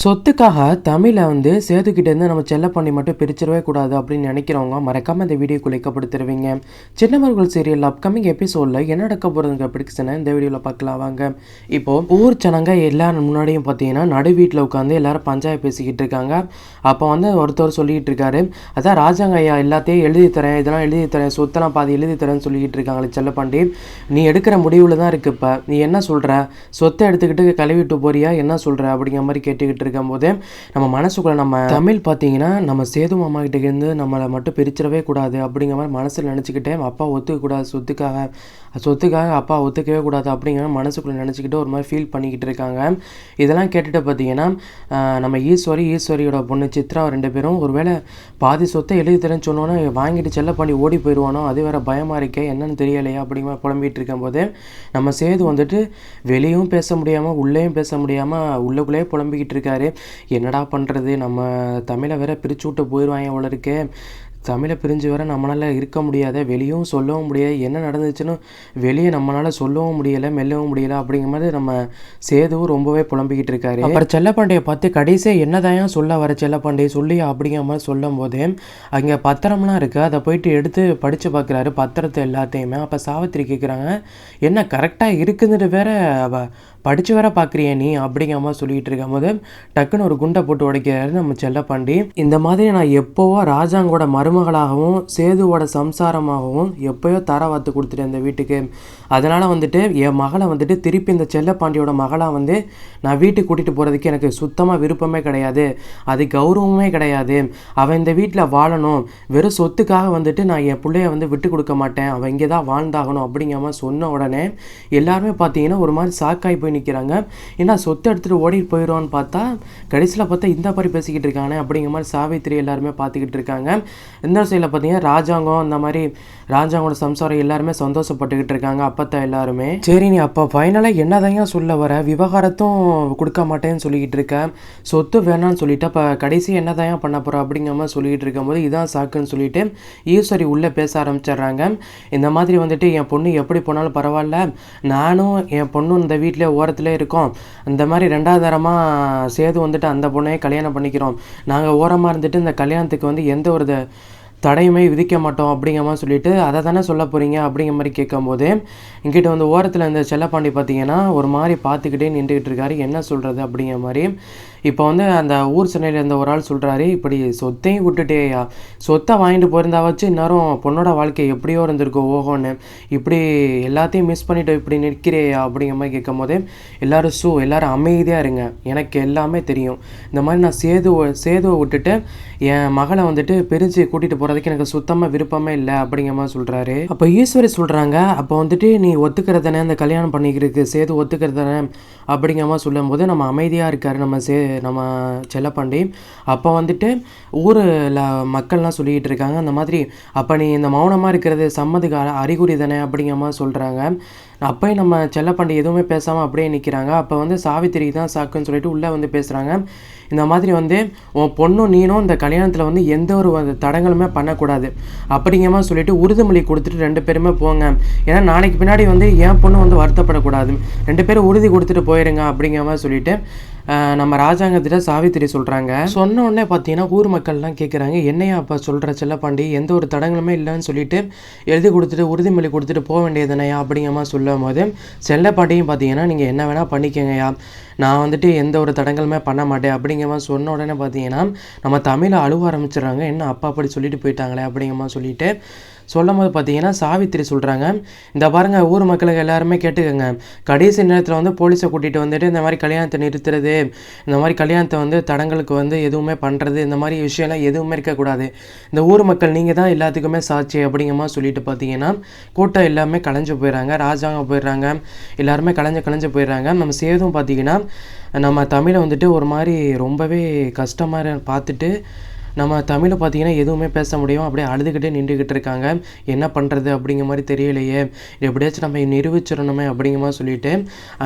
சொத்துக்காக தமிழை சேதுக்கிட்டேருந்து நம்ம செல்லப்பாண்டி மட்டும் பிரிச்சிடவே கூடாது அப்படின்னு நினைக்கிறவங்க மறக்காமல் இந்த வீடியோக்குள்ள வைக்கப்படுத்துருவீங்க. சின்னவர்கள் சீரியல் அப்கமிங் எபிசோடில் என்ன நடக்க போகிறதுங்க பிடிக்குதுன்னு இந்த வீடியோவில் பார்க்கலாம் வாங்க. இப்போது ஊர் ஜனங்க எல்லாரும் முன்னாடியும் பார்த்தீங்கன்னா நடு வீட்டில் உட்காந்து எல்லாரும் பஞ்சாயத்து பேசிக்கிட்டு இருக்காங்க. அப்போ ஒருத்தர் சொல்லிக்கிட்டு இருக்காரு, அதான் ராஜாங்க ஐயா எல்லாத்தையும் எழுதி தரேன், இதெல்லாம் எழுதி தரேன், சொத்தெல்லாம் பாதி எழுதி தரேன்னு சொல்லிக்கிட்டு இருக்காங்களே செல்லப்பாண்டி. நீ எடுக்கிற முடிவில் தான் இருக்குது. இப்போ நீ என்ன சொல்கிற, சொத்தை எடுத்துக்கிட்டு கழுவிட்டு போறியா, என்ன சொல்கிற அப்படிங்கிற மாதிரி கேட்டுக்கிட்டு இருக்கும்போது நம்ம மனசுக்குள்ள நம்ம தமிழ் பார்த்தீங்கன்னா நம்ம சேது மாமா கிட்ட இருந்து நம்மளை மட்டும் பிரிச்சிடவே கூடாது அப்படிங்கிற மாதிரி மனசில் நினச்சிக்கிட்டே அப்பா ஒத்துக்கக்கூடாது, சொத்துக்காக அப்பா ஒத்துக்கவே கூடாது அப்படிங்கிற மனசுக்குள்ள நினச்சிக்கிட்டு ஒரு மாதிரி ஃபீல் பண்ணிக்கிட்டு இருக்காங்க. இதெல்லாம் கேட்டுட்டு பார்த்தீங்கன்னா நம்ம ஈஸ்வரியோட பொண்ணு சித்ரா ரெண்டு பேரும் ஒருவேளை பாதி சொத்தை எழுதி தரேன்னு சொன்னோன்னா வாங்கிட்டு செல்லப்பாண்டி ஓடி போயிடுவானோ, அது வேற பயமாக இருக்கே, என்னன்னு தெரியலையா அப்படிங்கிற புலம்பிகிட்டு இருக்கும்போது நம்ம சேது வெளியும் பேச முடியாமல் உள்ளேயும் பேச முடியாமல் உள்ளுக்குள்ளேயே புலம்பிக்கிட்டு இருக்காரு. என்னடா பண்ணுறது, நம்ம தமிழை வேற பிரிச்சு விட்டு போயிடுவாங்க அவ்வளோ இருக்கே, தமிழை பிரிஞ்சு வர நம்மளால் இருக்க முடியாத, வெளியும் சொல்லவும் முடியாது, என்ன நடந்துச்சுன்னு வெளியே நம்மளால் சொல்லவும் முடியலை மெல்லவும் முடியலை அப்படிங்கிற மாதிரி நம்ம சேதுவும் ரொம்பவே புலம்பிக்கிட்டு இருக்காரு. அப்புறம் செல்லப்பாண்டியை பார்த்து கடைசியாக என்னதான் சொல்ல வர செல்லப்பாண்டியை சொல்லி அப்படிங்கிற மாதிரி சொல்லும் போது அங்கே பத்திரம்லாம் இருக்குது, அதை போயிட்டு எடுத்து படித்து பார்க்குறாரு பத்திரத்தை எல்லாத்தையுமே. அப்போ சாவித்திரி கேட்குறாங்க, என்ன கரெக்டாக இருக்குதுன்னு வேற படித்து வேற பார்க்குறியா நீ அப்படிங்கிற மாதிரி சொல்லிகிட்டு இருக்கும்போது டக்குன்னு ஒரு குண்டை போட்டு உடைக்கிறாரு நம்ம செல்லப்பாண்டி. இந்த மாதிரி நான் எப்போவோ ராஜாங்கோட மருமகளாகவும் சேதுவோட சம்சாரமாகவும் எப்போயோ தர வாத்து கொடுத்துட்டேன் இந்த வீட்டுக்கு. அதனால் என் மகளை திருப்பி இந்த செல்லப்பாண்டியோட மகளாக நான் வீட்டுக்கு கூட்டிகிட்டு போகிறதுக்கு எனக்கு சுத்தமாக விருப்பமே கிடையாது, அது கௌரவமே கிடையாது. அவன் இந்த வீட்டில் வாழணும், வெறும் சொத்துக்காக நான் என் பிள்ளைய விட்டு கொடுக்க மாட்டேன், அவன் இங்கே தான் வாழ்ந்தாகணும் அப்படிங்கிற மாதிரி சொன்ன உடனே எல்லாருமே பார்த்தீங்கன்னா ஒரு மாதிரி சாக்காய் போய் நிற்கிறாங்க. ஏன்னா சொத்தை எடுத்துகிட்டு ஓடிட்டு போயிடுவான்னு பார்த்தா கடைசியில் பார்த்தா இந்த மாதிரி பேசிக்கிட்டு இருக்காங்க அப்படிங்கிற மாதிரி சாவித்திரி எல்லாருமே பார்த்துக்கிட்டு இருக்காங்க. இந்த சைடில் பார்த்தீங்கன்னா ராஜாங்கம் இந்த மாதிரி ராஜாங்கோட சம்சாரம் எல்லாருமே சந்தோஷப்பட்டுக்கிட்டு இருக்காங்க. அப்பத்தா எல்லாருமே சரி நீ அப்போ ஃபைனலாக என்னதான் சொல்ல வர, விவகாரத்தும் கொடுக்க மாட்டேன்னு சொல்லிக்கிட்டு இருக்கேன், சொத்து வேணான்னு சொல்லிட்டு அப்போ கடைசி என்னதான் பண்ண போகிற அப்படிங்கிற மாதிரி சொல்லிக்கிட்டு இருக்கும்போது இதான் சாக்குன்னு சொல்லிட்டு ஈஸ்வரி உள்ளே பேச ஆரம்பிச்சிடுறாங்க. இந்த மாதிரி என் பொண்ணு எப்படி போனாலும் பரவாயில்ல, நானும் என் பொண்ணும் இந்த வீட்டிலே ஓரத்தில் இருக்கோம், இந்த மாதிரி ரெண்டாவது தரமாக சேது அந்த பொண்ணையே கல்யாணம் பண்ணிக்கிறோம், நாங்கள் ஓரமாக இருந்துட்டு இந்த கல்யாணத்துக்கு எந்த ஒரு தடையுமே விதிக்க மாட்டோம் அப்படிங்கிற மாதிரி சொல்லிட்டு அதை தானே சொல்ல போகிறீங்க அப்படிங்கிற மாதிரி கேட்கும்போது இங்கிட்ட ஓரத்தில் இந்த செல்லப்பாண்டி பார்த்தீங்கன்னா ஒரு மாதிரி பார்த்துக்கிட்டே நின்றுக்கிட்டு இருக்காரு, என்ன சொல்கிறது அப்படிங்கிற மாதிரி. இப்போ அந்த ஊர் சென்னையில் இருந்த ஒரு ஆள் சொல்கிறாரு, இப்படி சொத்தையும் விட்டுட்டேயா, சொத்தை வாங்கிட்டு போயிருந்தா வச்சு இந்நேரம் பொண்ணோட வாழ்க்கை எப்படியோ இருந்திருக்கோம் ஓஹோன்னு, இப்படி எல்லாத்தையும் மிஸ் பண்ணிவிட்டு இப்படி நிற்கிறேயா அப்படிங்கிற மாதிரி கேட்கும் போது எல்லாரும் அமைதியாக இருங்க, எனக்கு எல்லாமே தெரியும், இந்த மாதிரி நான் சேதுவை விட்டுட்டு என் மகளை பிரிஞ்சு கூட்டிகிட்டு போகிறதுக்கு எனக்கு சுத்தமாக விருப்பமே இல்லை அப்படிங்கிற மாதிரி சொல்கிறாரு. அப்போ ஈஸ்வரி சொல்கிறாங்க, அப்போ நீ ஒத்துக்கிறதானே அந்த கல்யாணம் பண்ணிக்கிறதுக்கு சேது ஒத்துக்கிறதானே அப்படிங்கிற மாதிரி சொல்லும் போது நம்ம அமைதியாக இருக்காரு நம்ம செல்லப்பாண்டி. அப்போ ஊரில் மக்கள்லாம் சொல்லிக்கிட்டு இருக்காங்க, அந்த மாதிரி அப்போ நீ இந்த மௌனமாக இருக்கிறது சம்மதுக்கு அறிகுறி தானே அப்படிங்கிற மாதிரி சொல்கிறாங்க. அப்போயும் நம்ம செல்லப்பாண்டி எதுவுமே பேசாமல் அப்படியே நிற்கிறாங்க. அப்போ சாவித்திரிக்கு தான் சாக்குன்னு சொல்லிட்டு உள்ளே பேசுகிறாங்க. இந்த மாதிரி உன் பொண்ணும் நீனும் இந்த கல்யாணத்தில் எந்த ஒரு தடங்களுமே பண்ணக்கூடாது அப்படிங்கிற மாதிரி சொல்லிட்டு உறுதிமொழி கொடுத்துட்டு ரெண்டு பேருமே போங்க, ஏன்னா நாளைக்கு பின்னாடி என் பொண்ணு வருத்தப்படக்கூடாது, ரெண்டு பேரும் உறுதி கொடுத்துட்டு போயிருங்க அப்படிங்கிற மாதிரி சொல்லிட்டு நம்ம ராஜாங்கத்திட்ட சாவித்திரி சொல்கிறாங்க. சொன்ன உடனே பார்த்தீங்கன்னா ஊர் மக்கள்லாம் கேட்குறாங்க, என்னையா அப்போ சொல்கிற செல்லப்பாண்டி, எந்த ஒரு தடங்களுமே இல்லைன்னு சொல்லிட்டு எழுதி கொடுத்துட்டு உறுதிமொழி கொடுத்துட்டு போக வேண்டியதுனையா அப்படிங்கிற மாதிரி சொல்லும் போது செல்லப்பாண்டியும் பார்த்தீங்கன்னா நீங்கள் என்ன வேணால் பண்ணிக்கங்கய்யா, நான் எந்த ஒரு தடங்களுமே பண்ண மாட்டேன் அப்படிங்கிற மாதிரி சொன்ன உடனே பார்த்தீங்கன்னா நம்ம தமிழை அழுவ ஆரம்பிச்சிடுறாங்க, என்ன அப்பா அப்படி சொல்லிட்டு போயிட்டாங்களே அப்படிங்கிற மாதிரி சொல்லிட்டு சொல்லும் போது பார்த்தீங்கன்னா சாவித்திரி சொல்கிறாங்க, இந்த பாருங்கள் ஊர் மக்களுக்கு எல்லாருமே கேட்டுக்கோங்க, கடைசி நேரத்தில் போலீஸை கூட்டிகிட்டு இந்த மாதிரி கல்யாணத்தை நிறுத்துறது, இந்த மாதிரி கல்யாணத்தை தடங்களுக்கு எதுவுமே பண்ணுறது, இந்த மாதிரி விஷயம்லாம் எதுவுமே இருக்கக்கூடாது, இந்த ஊர் மக்கள் நீங்கள் தான் எல்லாத்துக்குமே சாட்சி அப்படிங்கிற மாதிரி சொல்லிட்டு பார்த்தீங்கன்னா கூட்டம் எல்லாமே கலைஞ்சு போயிடுறாங்க, ராஜாங்க போயிடுறாங்க, எல்லாருமே கலைஞ்சு போயிடுறாங்க. நம்ம சேதும் பார்த்தீங்கன்னா நம்ம தமிழை ஒரு மாதிரி ரொம்பவே கஷ்டமாக பார்த்துட்டு நம்ம தமிழை பார்த்தீங்கன்னா எதுவுமே பேச முடியும், அப்படியே அழுதுகிட்டே நின்றுக்கிட்டு இருக்காங்க, என்ன பண்ணுறது அப்படிங்கிற மாதிரி தெரியலையே, எப்படியாச்சும் நம்ம நிரூபிச்சிடணுமே அப்படிங்கிற மாதிரி சொல்லிட்டு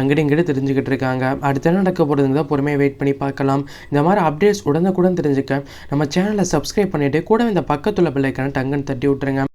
இங்கிட்டு தெரிஞ்சுக்கிட்டு இருக்காங்க. அடுத்த நடக்க போகிறது தான் பொறுமையாக வெயிட் பண்ணி பார்க்கலாம். இந்த மாதிரி அப்டேட்ஸ் உடனுக்குடன் தெரிஞ்சுக்க நம்ம சேனலை சப்ஸ்கிரைப் பண்ணிவிட்டு கூட இந்த பக்கத்துள்ள பெல் ஐக்கானை டங்குன்னு தட்டி விட்டுருங்க.